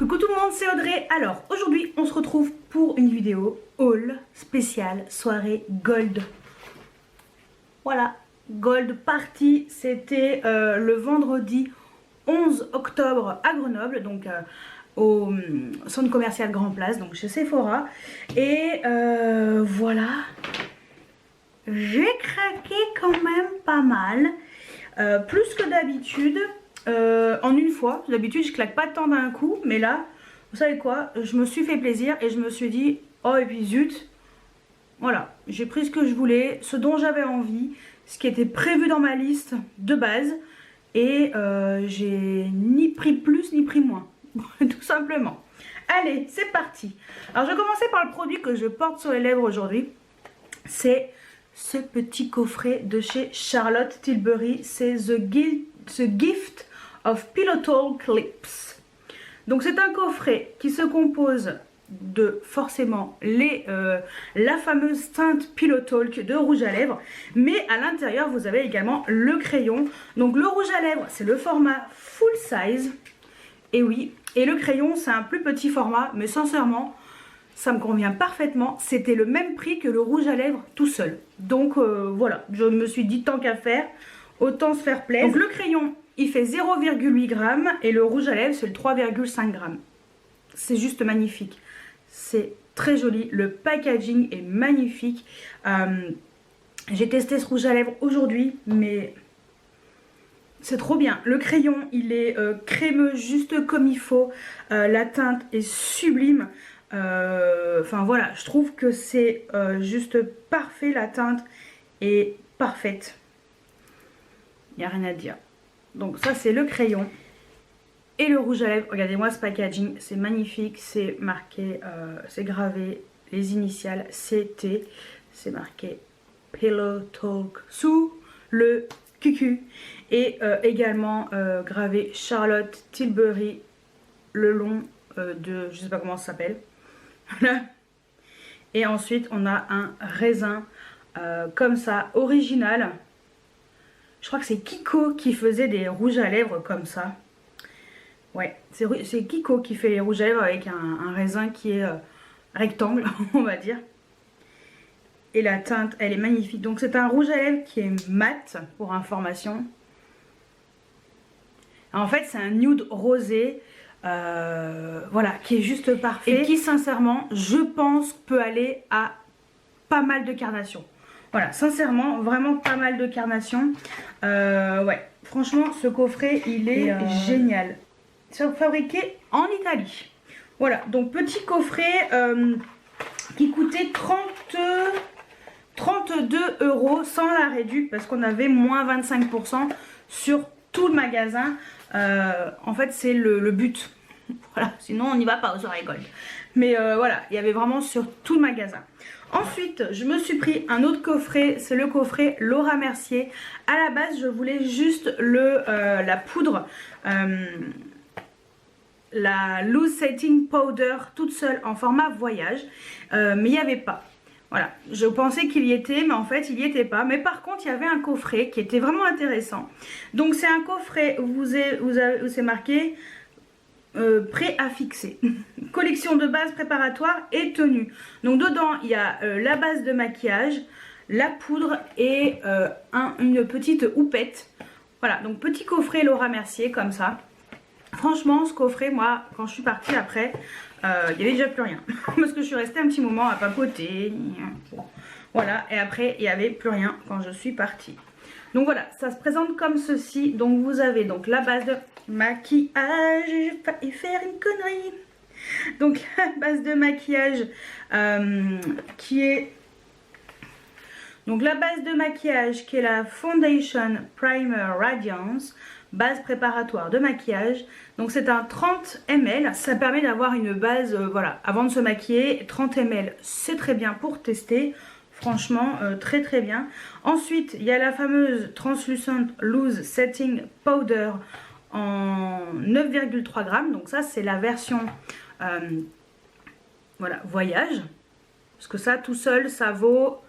Coucou tout le monde, c'est Audrey. Alors aujourd'hui on se retrouve pour une vidéo haul spéciale soirée Gold. Voilà, Gold Party, c'était le vendredi 11 octobre à Grenoble, donc au centre commercial Grand Place, donc chez Sephora. Et voilà, j'ai craqué quand même pas mal, plus que d'habitude. En une fois, d'habitude je claque pas tant d'un coup, mais là, vous savez quoi, je me suis fait plaisir et je me suis dit, oh et puis zut, voilà, j'ai pris ce que je voulais, ce dont j'avais envie, ce qui était prévu dans ma liste de base, et j'ai ni pris plus ni pris moins, tout simplement. Allez, c'est parti. Alors je vais commencer par le produit que je porte sur les lèvres aujourd'hui, c'est ce petit coffret de chez Charlotte Tilbury, c'est The Gift of Pillow Talk Lips. Donc c'est un coffret qui se compose de forcément la fameuse teinte Pillow Talk de rouge à lèvres, mais à l'intérieur vous avez également le crayon. Donc le rouge à lèvres c'est le format full size, et oui, et le crayon c'est un plus petit format, mais sincèrement ça me convient parfaitement. C'était le même prix que le rouge à lèvres tout seul, donc voilà, je me suis dit tant qu'à faire, autant se faire plaisir. Donc le crayon il fait 0,8 g et le rouge à lèvres c'est le 3,5 g. C'est juste magnifique, c'est très joli, le packaging est magnifique. J'ai testé ce rouge à lèvres aujourd'hui, mais c'est trop bien. Le crayon il est crémeux juste comme il faut, la teinte est sublime. Enfin voilà, je trouve que c'est juste parfait, la teinte est parfaite, il n'y a rien à dire. Donc ça c'est le crayon et le rouge à lèvres. Regardez-moi ce packaging, c'est magnifique, c'est marqué, c'est gravé les initiales CT, c'est marqué Pillow Talk sous le QQ, et également gravé Charlotte Tilbury le long de, je sais pas comment ça s'appelle. Et ensuite on a un raisin comme ça, original. Je crois que c'est Kiko qui faisait des rouges à lèvres comme ça. Ouais, c'est Kiko qui fait les rouges à lèvres avec un raisin qui est rectangle, on va dire. Et la teinte, elle est magnifique. Donc c'est un rouge à lèvres qui est mat, pour information. En fait, c'est un nude rosé, voilà, qui est juste parfait. Et qui, sincèrement, je pense, peut aller à pas mal de carnations. Voilà, sincèrement, vraiment pas mal de carnations. Ouais, franchement, ce coffret, il est génial. C'est fabriqué en Italie. Voilà, donc petit coffret qui coûtait 32 € sans la réduc, parce qu'on avait moins 25% sur tout le magasin. En fait, c'est le but. Voilà, sinon on n'y va pas aux soirées Gold. Mais voilà, il y avait vraiment sur tout le magasin. Ensuite, je me suis pris un autre coffret, c'est le coffret Laura Mercier. À la base, je voulais juste la poudre, la Loose Setting Powder toute seule en format voyage, mais il n'y avait pas. Voilà, je pensais qu'il y était, mais en fait il n'y était pas. Mais par contre, il y avait un coffret qui était vraiment intéressant. Donc c'est un coffret où c'est marqué prêt à fixer. Collection de base préparatoire et tenue. Donc dedans il y a la base de maquillage, la poudre et une petite houppette. Voilà, donc petit coffret Laura Mercier comme ça. Franchement ce coffret, moi quand je suis partie après, il n'y avait déjà plus rien. Parce que je suis restée un petit moment à papoter. Voilà, et après il n'y avait plus rien quand je suis partie. Donc voilà, ça se présente comme ceci. Donc vous avez donc la base de maquillage, j'ai failli faire une connerie. Donc la base de maquillage qui est... Donc la base de maquillage qui est la Foundation Primer Radiance, base préparatoire de maquillage. Donc c'est un 30 ml, ça permet d'avoir une base, voilà, avant de se maquiller. 30 ml c'est très bien pour tester. Franchement, très très bien. Ensuite, il y a la fameuse Translucent Loose Setting Powder en 9,3 g. Donc ça, c'est la version voilà, voyage. Parce que ça, tout seul, ça vaut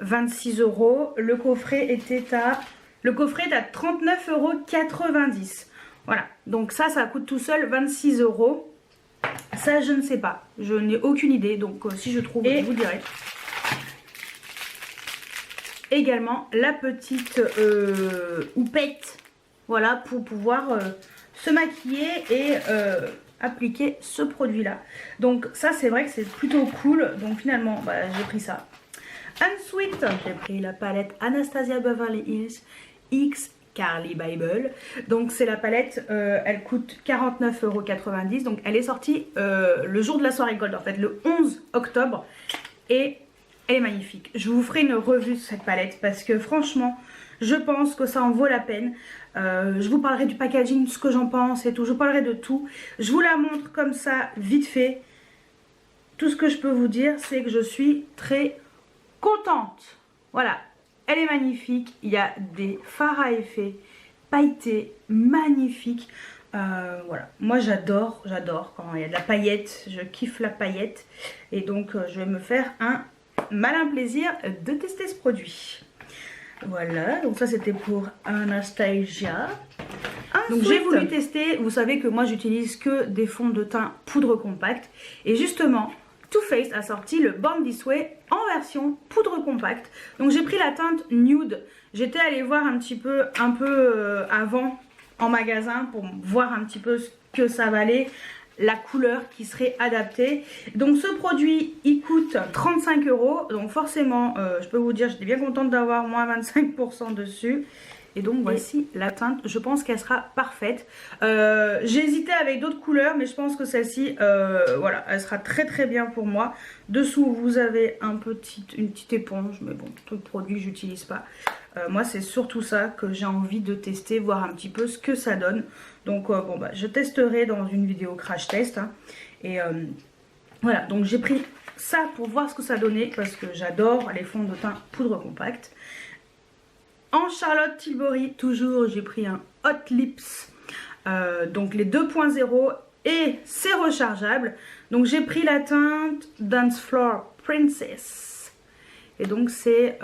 26 €. Le coffret est à 39,90 €. Voilà, donc ça coûte tout seul 26 €. Ça je ne sais pas, je n'ai aucune idée, donc si je trouve je vous dirai. Également la petite houppette, voilà, pour pouvoir se maquiller et appliquer ce produit là. Donc ça c'est vrai que c'est plutôt cool, donc finalement bah, j'ai pris ça. Ensuite j'ai pris la palette Anastasia Beverly Hills X Carly Bible. Donc c'est la palette, elle coûte 49,90 €. Donc elle est sortie le jour de la soirée Gold, en fait le 11 octobre. Et elle est magnifique. Je vous ferai une revue de cette palette parce que franchement je pense que ça en vaut la peine. Je vous parlerai du packaging, ce que j'en pense et tout. Je vous parlerai de tout. Je vous la montre comme ça vite fait. Tout ce que je peux vous dire c'est que je suis très contente. Voilà. Elle est magnifique, il y a des fards à effet pailletés magnifiques. Voilà, moi j'adore quand il y a de la paillette, je kiffe la paillette. Et donc je vais me faire un malin plaisir de tester ce produit. Voilà, donc ça c'était pour Anastasia. Donc j'ai voulu tester, vous savez que moi j'utilise que des fonds de teint poudre compacte. Et justement, Too Faced a sorti le Born This Way en version poudre compacte. Donc j'ai pris la teinte nude. J'étais allée voir un peu avant en magasin pour voir un petit peu ce que ça valait, la couleur qui serait adaptée. Donc ce produit il coûte 35 €. Donc forcément je peux vous dire j'étais bien contente d'avoir moins 25% dessus. Et donc voici la teinte, je pense qu'elle sera parfaite. J'ai hésité avec d'autres couleurs mais je pense que celle-ci, voilà, elle sera très très bien pour moi. Dessous vous avez une petite éponge, mais bon, tout le produit j'utilise pas. Moi c'est surtout ça que j'ai envie de tester, voir un petit peu ce que ça donne. Donc bon bah je testerai dans une vidéo crash test. Hein. Et voilà, donc j'ai pris ça pour voir ce que ça donnait parce que j'adore les fonds de teint poudre compacte. En Charlotte Tilbury, toujours, j'ai pris un Hot Lips, donc les 2.0 et c'est rechargeable. Donc j'ai pris la teinte Dance Floor Princess. Et donc c'est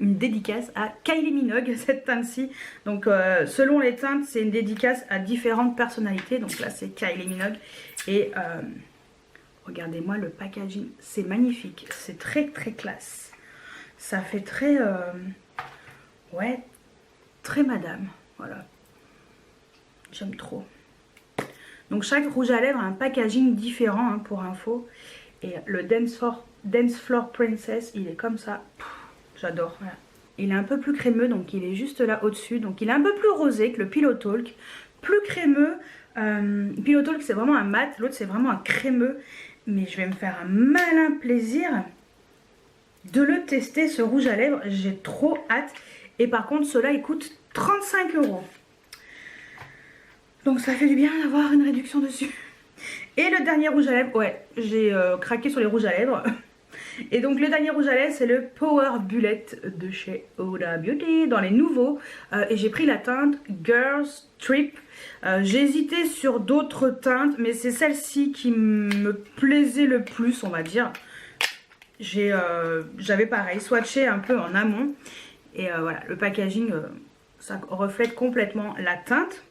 une dédicace à Kylie Minogue, cette teinte-ci. Donc selon les teintes, c'est une dédicace à différentes personnalités. Donc là c'est Kylie Minogue. Et regardez-moi le packaging, c'est magnifique, c'est très très classe. Ça fait très... ouais, très madame, voilà. J'aime trop. Donc chaque rouge à lèvres a un packaging différent hein, pour info. Et le Dance Floor Princess, il est comme ça. J'adore. Voilà. Il est un peu plus crémeux, donc il est juste là au-dessus. Donc il est un peu plus rosé que le Pillow Talk. Plus crémeux. Pillow Talk c'est vraiment un mat, l'autre c'est vraiment un crémeux. Mais je vais me faire un malin plaisir de le tester, ce rouge à lèvres. J'ai trop hâte. Et par contre, ceux-là, ils coûtent 35 €. Donc ça fait du bien d'avoir une réduction dessus. Et le dernier rouge à lèvres, ouais, j'ai craqué sur les rouges à lèvres. Et donc le dernier rouge à lèvres, c'est le Power Bullet de chez Huda Beauty, dans les nouveaux. Et j'ai pris la teinte Girls Trip. J'ai hésité sur d'autres teintes, mais c'est celle-ci qui me plaisait le plus, on va dire. J'avais pareil, swatché un peu en amont. Et voilà, le packaging, ça reflète complètement la teinte.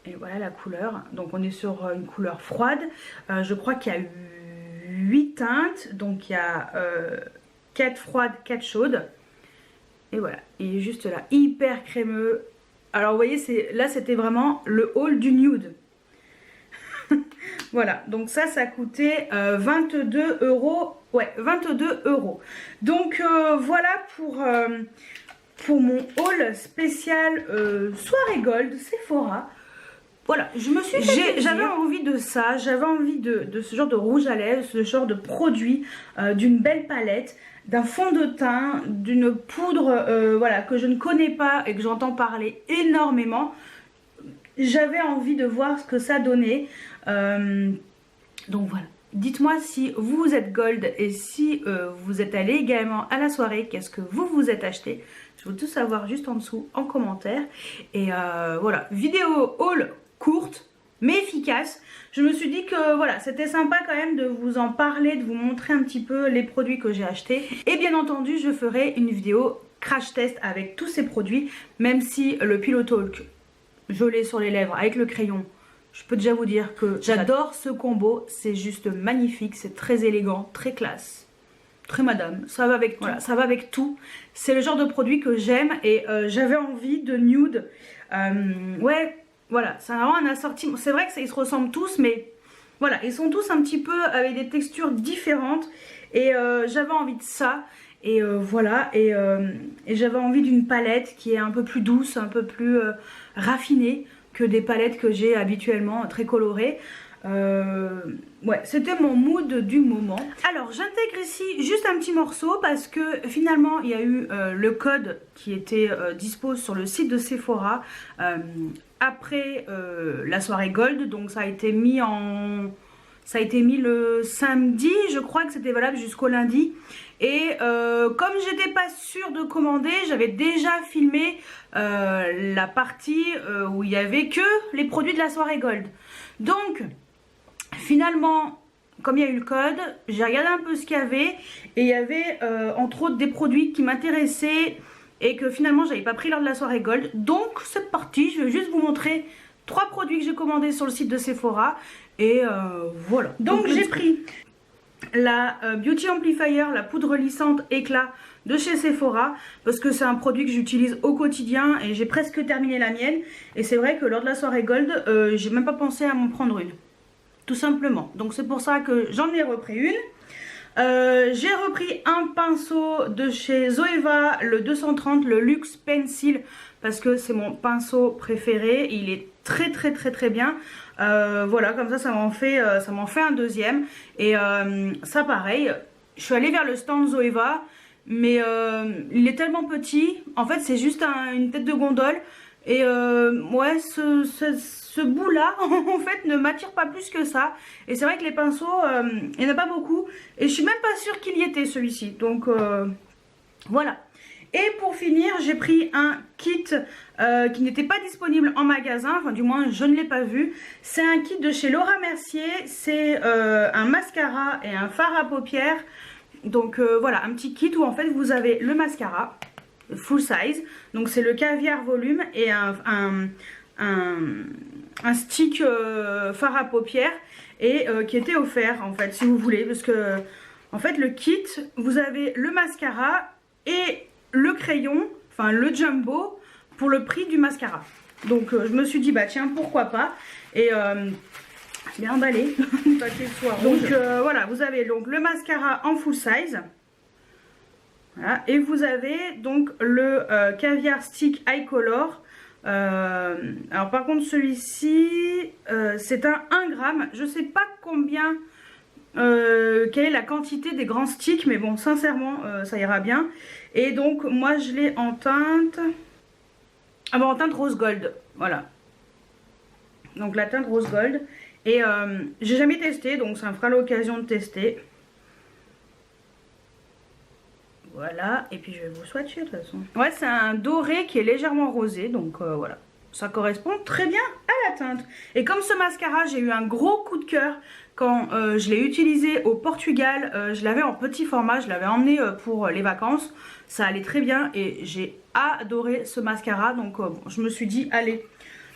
Et voilà la couleur. Donc on est sur une couleur froide. Je crois qu'il y a 8 teintes. Donc il y a 4 froides, 4 chaudes. Et voilà, il est juste là, hyper crémeux. Alors vous voyez, là c'était vraiment le haul du nude. Voilà, donc ça coûtait 22 €. Ouais, 22 €. Donc voilà pour mon haul spécial soirée gold Sephora. Voilà, je me suis j'avais envie de ça, j'avais envie de ce genre de rouge à lèvres, ce genre de produit, d'une belle palette, d'un fond de teint, d'une poudre voilà, que je ne connais pas et que j'entends parler énormément. J'avais envie de voir ce que ça donnait. Donc voilà. Dites-moi si vous êtes gold et si vous êtes allé également à la soirée, qu'est-ce que vous êtes acheté. Je veux tout savoir juste en dessous en commentaire. Et voilà, vidéo haul courte mais efficace. Je me suis dit que voilà, c'était sympa quand même de vous en parler, de vous montrer un petit peu les produits que j'ai achetés. Et bien entendu, je ferai une vidéo crash test avec tous ces produits, même si le Pillow Talk, je l'ai sur les lèvres avec le crayon. je peux déjà vous dire que j'adore ce combo. C'est juste magnifique, c'est très élégant, très classe, très madame. Ça va avec tout. Voilà, ça va avec tout. C'est le genre de produit que j'aime et j'avais envie de nude. Ouais, voilà, c'est vraiment un assortiment. C'est vrai qu'ils se ressemblent tous, mais voilà, ils sont tous un petit peu avec des textures différentes. Et j'avais envie de ça. Et voilà, et j'avais envie d'une palette qui est un peu plus douce, un peu plus raffinée que des palettes que j'ai habituellement, très colorées. Ouais, c'était mon mood du moment. Alors j'intègre ici juste un petit morceau parce que finalement il y a eu le code qui était dispo sur le site de Sephora après la soirée Gold, donc ça a été mis en... Ça a été mis le samedi, je crois que c'était valable jusqu'au lundi. Et comme j'étais pas sûre de commander, j'avais déjà filmé la partie où il y avait que les produits de la soirée Gold. Donc finalement, comme il y a eu le code, j'ai regardé un peu ce qu'il y avait. Et il y avait entre autres des produits qui m'intéressaient et que finalement j'avais pas pris lors de la soirée Gold. Donc c'est parti, je vais juste vous montrer 3 produits que j'ai commandés sur le site de Sephora. Et voilà. Donc j'ai pris la Beauty Amplifier, la poudre lissante éclat de chez Sephora, parce que c'est un produit que j'utilise au quotidien et j'ai presque terminé la mienne. Et c'est vrai que lors de la soirée Gold, j'ai même pas pensé à m'en prendre une, tout simplement. Donc c'est pour ça que j'en ai repris une. J'ai repris un pinceau de chez Zoeva, le 230, le Luxe Pencil, parce que c'est mon pinceau préféré. Il est très bien. Voilà, comme ça m'en fait un deuxième. Et ça pareil, je suis allée vers le stand Zoeva, mais il est tellement petit. En fait c'est juste une tête de gondole. Et ouais, ce bout là en fait ne m'attire pas plus que ça. Et c'est vrai que les pinceaux, il n'y en a pas beaucoup. Et je suis même pas sûre qu'il y était celui-ci. Donc voilà. Et pour finir, j'ai pris un kit qui n'était pas disponible en magasin, enfin du moins je ne l'ai pas vu. C'est un kit de chez Laura Mercier, c'est un mascara et un fard à paupières. Donc voilà, un petit kit où en fait vous avez le mascara full size, donc c'est le caviar volume et un stick fard à paupières et qui était offert en fait si vous voulez, parce que en fait le kit, vous avez le mascara et le crayon, enfin le jumbo pour le prix du mascara. Donc je me suis dit bah tiens pourquoi pas. Et bien emballé. Donc voilà, vous avez donc le mascara en full size. Voilà. Et vous avez donc le caviar stick eye color. Alors par contre celui-ci c'est un 1 gramme. Je sais pas combien quelle est la quantité des grands sticks, mais bon sincèrement ça ira bien. Et donc moi je l'ai en teinte en teinte rose gold, voilà, donc la teinte rose gold. Et j'ai jamais testé, donc ça me fera l'occasion de tester. Voilà, et puis je vais vous swatcher de toute façon. Ouais, c'est un doré qui est légèrement rosé, donc voilà. Ça correspond très bien à la teinte. Et comme ce mascara, j'ai eu un gros coup de cœur quand je l'ai utilisé au Portugal. Je l'avais en petit format, je l'avais emmené pour les vacances. Ça allait très bien et j'ai adoré ce mascara. Donc bon, je me suis dit, allez,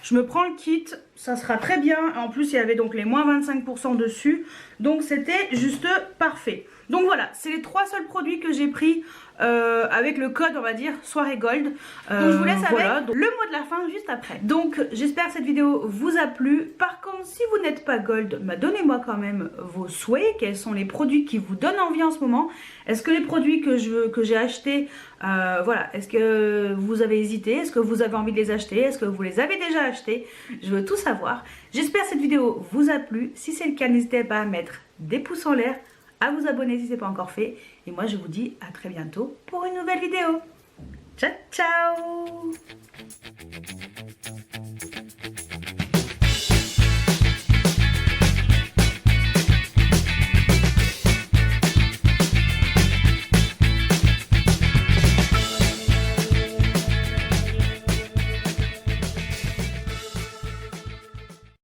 je me prends le kit, ça sera très bien. En plus, il y avait donc les moins 25% dessus. Donc c'était juste parfait. Donc voilà, c'est les 3 seuls produits que j'ai pris avec le code, on va dire, soirée Gold. Donc je vous laisse voilà, avec le mot de la fin juste après. Donc j'espère que cette vidéo vous a plu. Par contre, si vous n'êtes pas Gold, bah, donnez-moi quand même vos souhaits. Quels sont les produits qui vous donnent envie en ce moment? Est-ce que les produits que j'ai achetés, voilà, est-ce que vous avez hésité? Est-ce que vous avez envie de les acheter? Est-ce que vous les avez déjà achetés? Je veux tout savoir. J'espère que cette vidéo vous a plu. Si c'est le cas, n'hésitez pas à mettre des pouces en l'air, à vous abonner si ce n'est pas encore fait. Et moi je vous dis à très bientôt pour une nouvelle vidéo. Ciao ciao.